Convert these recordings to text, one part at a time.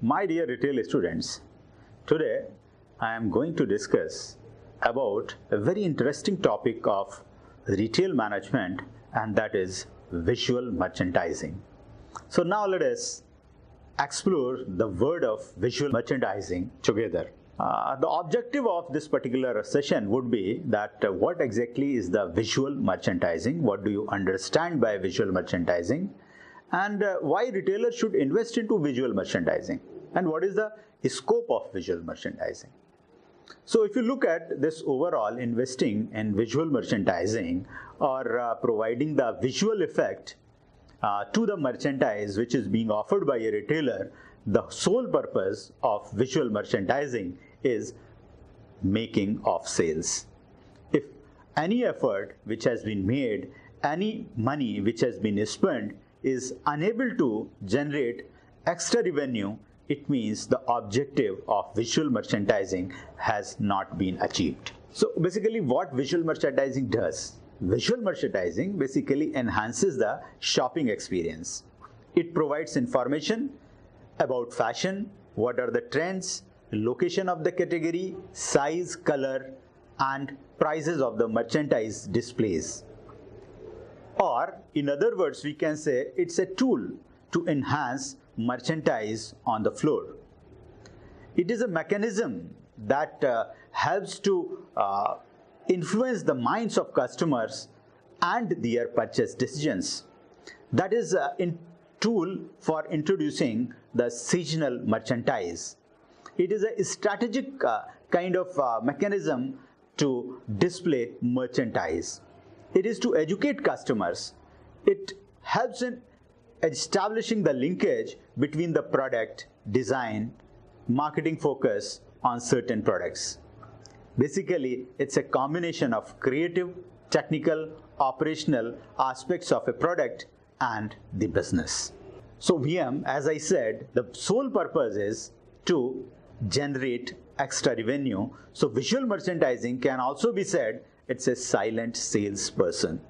My dear retail students, today I am going to discuss about a very interesting topic of retail management, and that is visual merchandising. So now let us explore the word of visual merchandising together. The objective of this particular session would be that what exactly is the visual merchandising, what do you understand by visual merchandising, and why retailers should invest into visual merchandising, and what is the scope of visual merchandising. So if you look at this overall investing in visual merchandising or providing the visual effect to the merchandise which is being offered by a retailer, the sole purpose of visual merchandising is making of sales. If any effort which has been made, any money which has been spent is unable to generate extra revenue, it means the objective of visual merchandising has not been achieved. So basically what visual merchandising does? Visual merchandising basically enhances the shopping experience. It provides information about fashion, what are the trends, location of the category, size, color, and prices of the merchandise displays. Or in other words, we can say it's a tool to enhance merchandise on the floor. It is a mechanism that helps to influence the minds of customers and their purchase decisions. That is a tool for introducing the seasonal merchandise. It is a strategic kind of mechanism to display merchandise. It is to educate customers. It helps in establishing the linkage between the product, design, marketing focus on certain products. Basically, it's a combination of creative, technical, operational aspects of a product and the business. So VM, as I said, the sole purpose is to generate extra revenue. So visual merchandising can also be said it's a silent salesperson.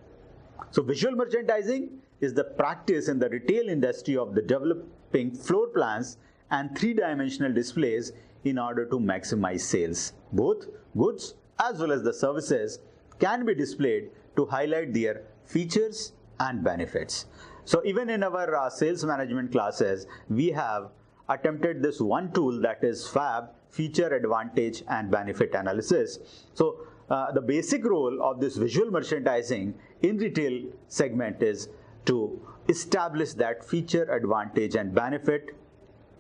So visual merchandising is the practice in the retail industry of the developing floor plans and three-dimensional displays in order to maximize sales. Both goods as well as the services can be displayed to highlight their features and benefits. So even in our sales management classes, we have attempted this one tool, that is FAB, Feature, Advantage and Benefit Analysis. So the basic role of this visual merchandising in retail segment is to establish that feature, advantage and benefit,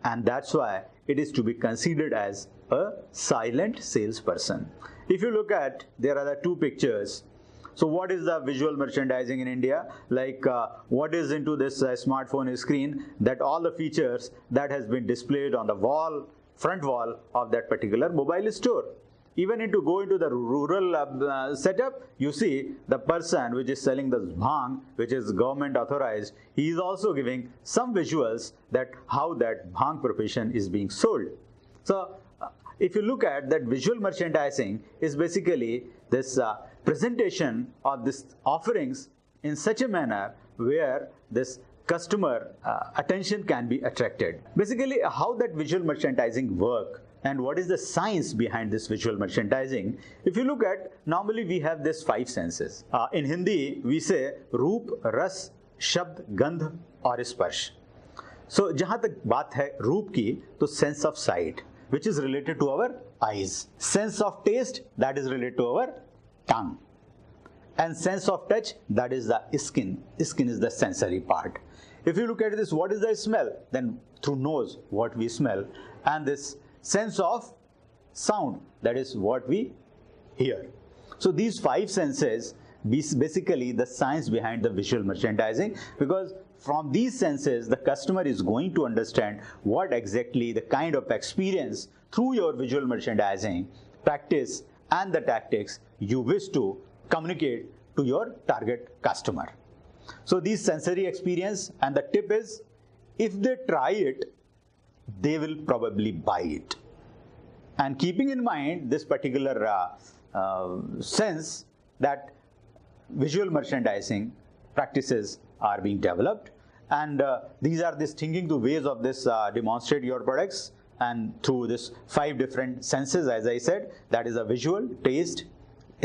and that's why it is to be considered as a silent salesperson. If you look at, there are the two pictures. So what is the visual merchandising in India? Like what is into this smartphone screen, that all the features that has been displayed on the wall, front wall of that particular mobile store. Even go into the rural setup, you see the person which is selling the bhang, which is government authorized, he is also giving some visuals that how that bhang preparation is being sold. So if you look at that, visual merchandising is basically this presentation of these offerings in such a manner where this customer attention can be attracted. Basically how that visual merchandising work and what is the science behind this visual merchandising. If you look at, normally we have this 5 senses. In Hindi we say रूप, रस, शब्द, गंध और स्पर्श. So जहाँ तक बात है रूप की, तो sense of sight, which is related to our eyes. Sense of taste, that is related to our tongue. And sense of touch, that is the skin. Skin is the sensory part. If you look at this, what is the smell? Then through nose, what we smell. And this sense of sound, that is what we hear. So these 5 senses basically the science behind the visual merchandising, because from these senses the customer is going to understand what exactly the kind of experience through your visual merchandising practice and the tactics you wish to communicate to your target customer. So these sensory experience, and the tip is, if they try it, they will probably buy it. And keeping in mind this particular sense that visual merchandising practices are being developed, And these are these thinking the ways of this demonstrate your products, and through this 5 different senses, as I said, that is a visual, taste,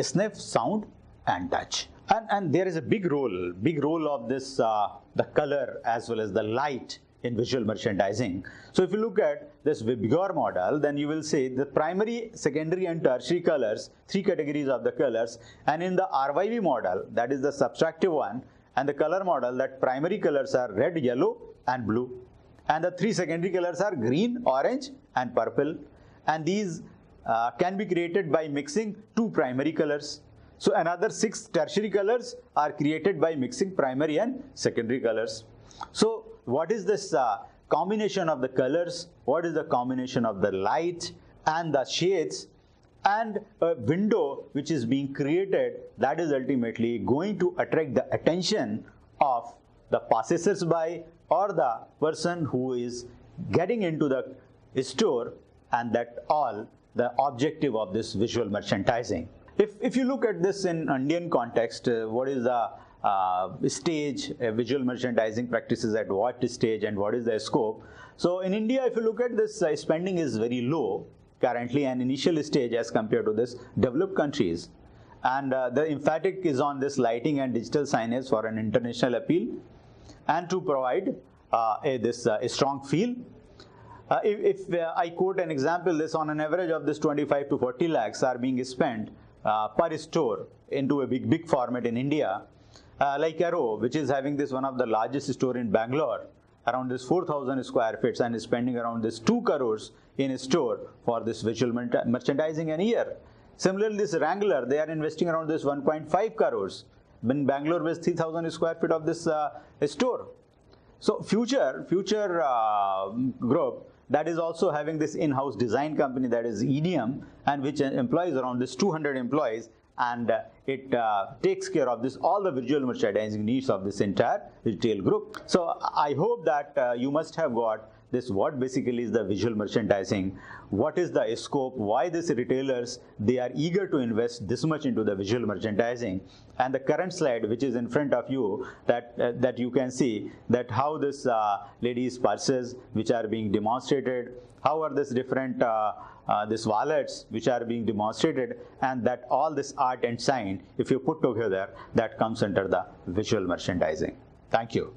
sniff, sound, and touch. And there is a big role of this the color as well as the light in visual merchandising. So if you look at this Vigor model, then you will see the primary, secondary, and tertiary colors, 3 categories of the colors. And in the RYV model, that is the subtractive one, and the color model, that primary colors are red, yellow, and blue. And the 3 secondary colors are green, orange, and purple. And these can be created by mixing 2 primary colors. So another 6 tertiary colors are created by mixing primary and secondary colors. So what is this combination of the colors? What is the combination of the light and the shades and a window which is being created, that is ultimately going to attract the attention of the passers-by or the person who is getting into the store, and that all the objective of this visual merchandising. If you look at this in Indian context, what is the stage, visual merchandising practices at what stage and what is the scope? So in India, if you look at this, spending is very low currently, an initial stage as compared to this developed countries. And the emphatic is on this lighting and digital signage for an international appeal and to provide a strong feel. If I quote an example, this on an average of this 25 to 40 lakhs are being spent per store into a big format in India. Like Arrow, which is having this one of the largest store in Bangalore, around this 4,000 square feet, and is spending around this 2 crores in a store for this visual merchandising a year. Similarly, this Wrangler, they are investing around this 1.5 crores in Bangalore with 3,000 square feet of this store. So future group that is also having this in-house design company, that is EDM, and which employs around this 200 employees, and it takes care of this all the visual merchandising needs of this entire retail group. So I hope that you must have got this, what basically is the visual merchandising, what is the scope, why these retailers, they are eager to invest this much into the visual merchandising. And the current slide which is in front of you, that you can see that how this ladies' purses which are being demonstrated, how are this different this wallets which are being demonstrated, and that all this art and sign, if you put together, that comes under the visual merchandising. Thank you.